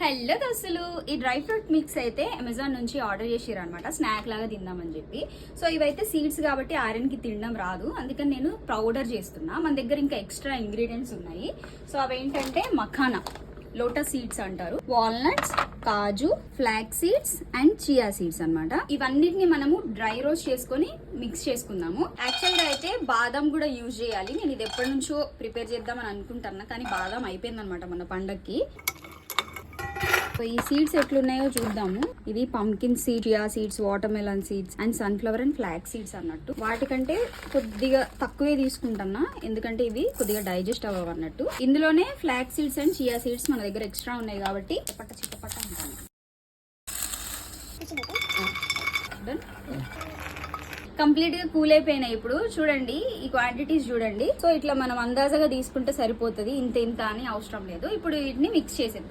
Hello దోస్తులు, ఈ dry fruit mix అయితే అమెజాన్ నుంచి ఆర్డర్ చేసిర్రు అనమాట. స్నాక్ లాగా తిందామని చెప్పి. సో ఇవైతే సీడ్స్ కాబట్టి ఆర్యన్కి తినడం రాదు, అందుకని నేను పౌడర్ చేస్తున్నా. మన దగ్గర ఇంకా ఎక్స్ట్రా ఇంగ్రీడియంట్స్ ఉన్నాయి. సో అవేంటంటే మఖానా, లోటస్ సీడ్స్ అంటారు, వాల్నట్స్, కాజు, flax seeds and chia seeds అన్నమాట. ఇవన్నిటిని మనము డ్రై రోస్ట్ చేసుకొని మిక్స్ చేసుకుందాము. యాక్చువల్ గా అయితే బాదం కూడా యూజ్ చేయాలి. నేను ఇది ఎప్పటి నుంచో ప్రిపేర్ చేద్దామని అనుకుంటున్నా, కానీ బాదం అయిపోయింది అనమాట మన పండక్కి. సో ఈ సీడ్స్ ఎట్లున్నాయో చూద్దాము. ఇవి pumpkin seed, chia seeds, watermelon seeds and sunflower and flax seeds అన్నట్టు. వాటికంటే కొద్దిగా తక్కువే తీసుకుంటున్నా, ఎందుకంటే ఇవి కొద్దిగా డైజెస్ట్ అవ్వవు అన్నట్టు. ఇందులోనే flax seeds and chia seeds మన దగ్గర ఎక్స్ట్రా ఉన్నాయి కాబట్టి చిట్టపట్ట అంటాను. కంప్లీట్ గా కూల్ అయిపోయినాయి. ఇప్పుడు చూడండి, ఈ క్వాంటిటీస్ చూడండి. సో ఇట్లా మనం అందాజగా తీసుకుంటే సరిపోతుంది, ఇంత ఇంత అని అవసరం లేదు. ఇప్పుడు వీటిని మిక్స్ చేసేది.